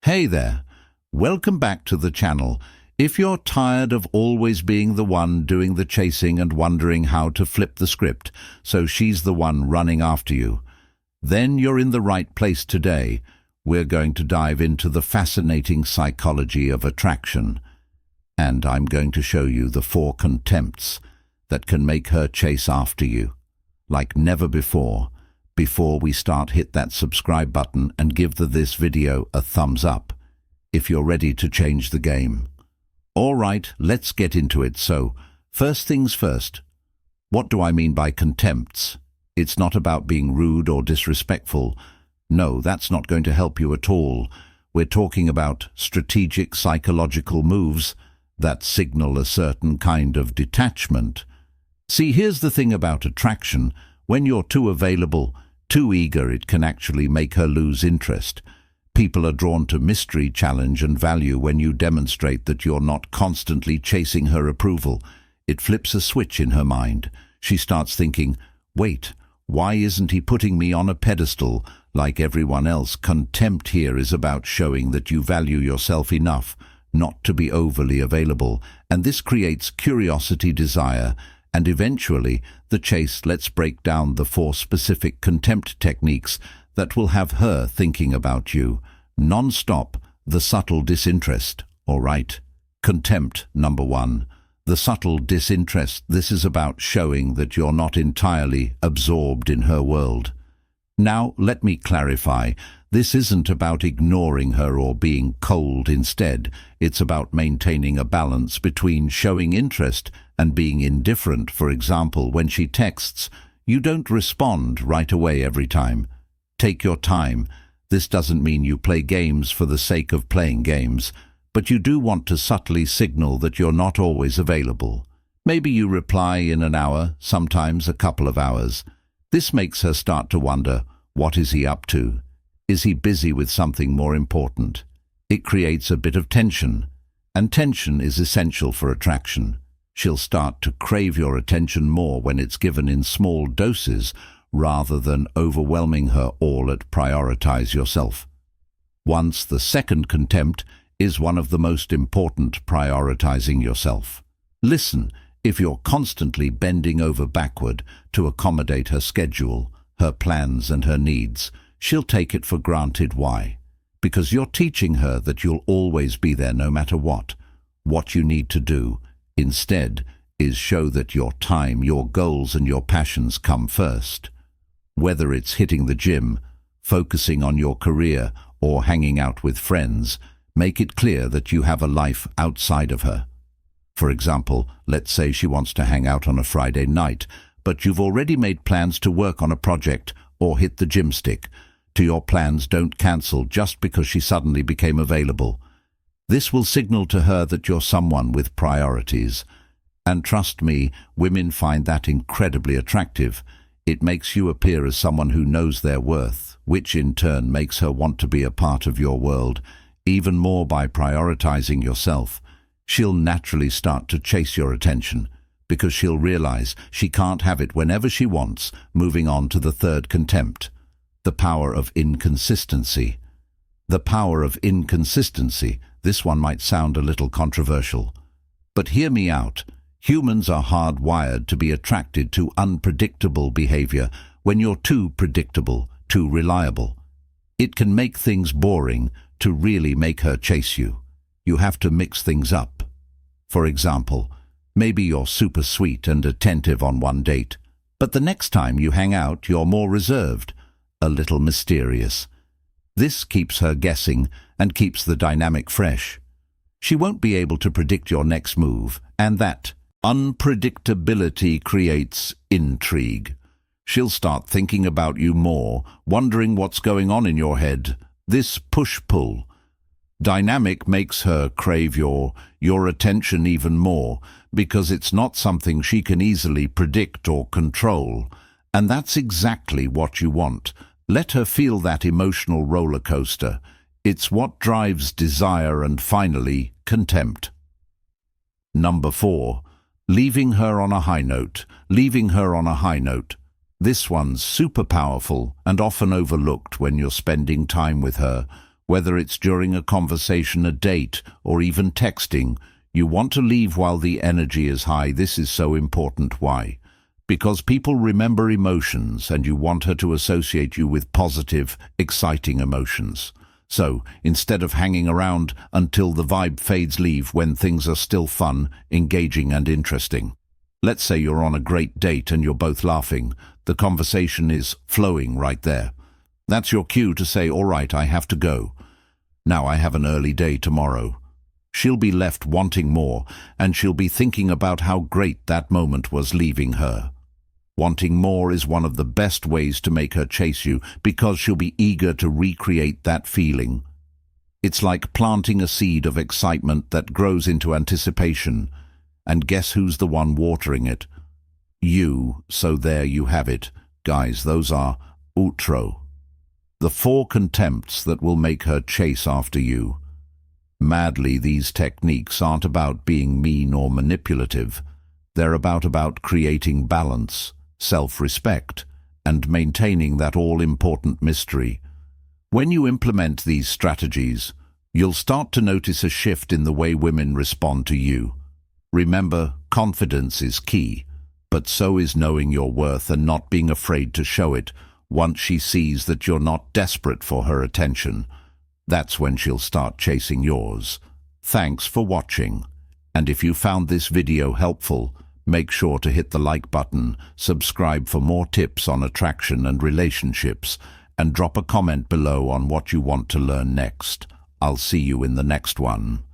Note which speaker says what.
Speaker 1: Hey there, welcome back to the channel. If you're tired of always being the one doing the chasing and wondering how to flip the script so she's the one running after you, then you're in the right place today. We're going to dive into the fascinating psychology of attraction, and I'm going to show you the 4 contempts that can make her chase after you like never before. Before we start, hit that subscribe button and give this video a thumbs up if you're ready to change the game. All right, let's get into it. So, first things first, what do I mean by contempts? It's not about being rude or disrespectful. No, that's not going to help you at all. We're talking about strategic psychological moves that signal a certain kind of detachment. See, here's the thing about attraction. When you're too available, too eager, it can actually make her lose interest. People are drawn to mystery, challenge, and value when you demonstrate that you're not constantly chasing her approval. It flips a switch in her mind. She starts thinking, wait, why isn't he putting me on a pedestal like everyone else? Contempt here is about showing that you value yourself enough not to be overly available, and this creates curiosity, desire, and eventually the chase. Let's break down the 4 specific contempt techniques that will have her thinking about you non-stop. The subtle disinterest. All right. Contempt number 1. The subtle disinterest. This is about showing that you're not entirely absorbed in her world. Now, let me clarify. This isn't about ignoring her or being cold. Instead, it's about maintaining a balance between showing interest and being indifferent. For example, when she texts, you don't respond right away every time. Take your time. This doesn't mean you play games for the sake of playing games, but you do want to subtly signal that you're not always available. Maybe you reply in an hour, sometimes a couple of hours. This makes her start to wonder, what is he up to? Is he busy with something more important? It creates a bit of tension, and tension is essential for attraction. She'll start to crave your attention more when it's given in small doses rather than overwhelming her all at. Prioritize yourself. Once the second contempt is one of the most important, prioritizing yourself. Listen, if you're constantly bending over backward to accommodate her schedule, her plans and her needs, she'll take it for granted. Why? Because you're teaching her that you'll always be there no matter what. What you need to do, instead, is show that your time, your goals and your passions come first. Whether it's hitting the gym, focusing on your career, or hanging out with friends, make it clear that you have a life outside of her. For example, let's say she wants to hang out on a Friday night, but you've already made plans to work on a project or hit the gym. Stick to your plans. Don't cancel just because she suddenly became available. This will signal to her that you're someone with priorities. And trust me, women find that incredibly attractive. It makes you appear as someone who knows their worth, which in turn makes her want to be a part of your world. Even more, by prioritizing yourself, she'll naturally start to chase your attention, because she'll realize she can't have it whenever she wants. Moving on to the 3rd contempt, the power of inconsistency. The power of inconsistency. This one might sound a little controversial, but hear me out. Humans are hardwired to be attracted to unpredictable behavior. When you're too predictable, too reliable, it can make things boring. To really make her chase you, you have to mix things up. For example, maybe you're super sweet and attentive on one date, but the next time you hang out, you're more reserved, a little mysterious. This keeps her guessing and keeps the dynamic fresh. She won't be able to predict your next move, and that unpredictability creates intrigue. She'll start thinking about you more, wondering what's going on in your head. This push-pull dynamic makes her crave your attention even more, because it's not something she can easily predict or control. And that's exactly what you want. Let her feel that emotional roller coaster. It's what drives desire. And finally, contempt. Number 4. Leaving her on a high note. Leaving her on a high note. This one's super powerful and often overlooked when you're spending time with her. Whether it's during a conversation, a date, or even texting, you want to leave while the energy is high. This is so important. Why? Because people remember emotions, and you want her to associate you with positive, exciting emotions. So, instead of hanging around until the vibe fades, leave when things are still fun, engaging and interesting. Let's say you're on a great date and you're both laughing. The conversation is flowing right there. That's your cue to say, all right, I have to go. Now I have an early day tomorrow. She'll be left wanting more, and she'll be thinking about how great that moment was leaving her. Wanting more is one of the best ways to make her chase you, because she'll be eager to recreate that feeling. It's like planting a seed of excitement that grows into anticipation. And guess who's the one watering it? You. So there you have it. Guys, those are outro. The 4 contempts that will make her chase after you. Madly, these techniques aren't about being mean or manipulative. They're about creating balance, self-respect, and maintaining that all-important mystery. When you implement these strategies, you'll start to notice a shift in the way women respond to you. Remember, confidence is key, but so is knowing your worth and not being afraid to show it. Once she sees that you're not desperate for her attention, that's when she'll start chasing yours. Thanks for watching. And if you found this video helpful, make sure to hit the like button, subscribe for more tips on attraction and relationships, and drop a comment below on what you want to learn next. I'll see you in the next one.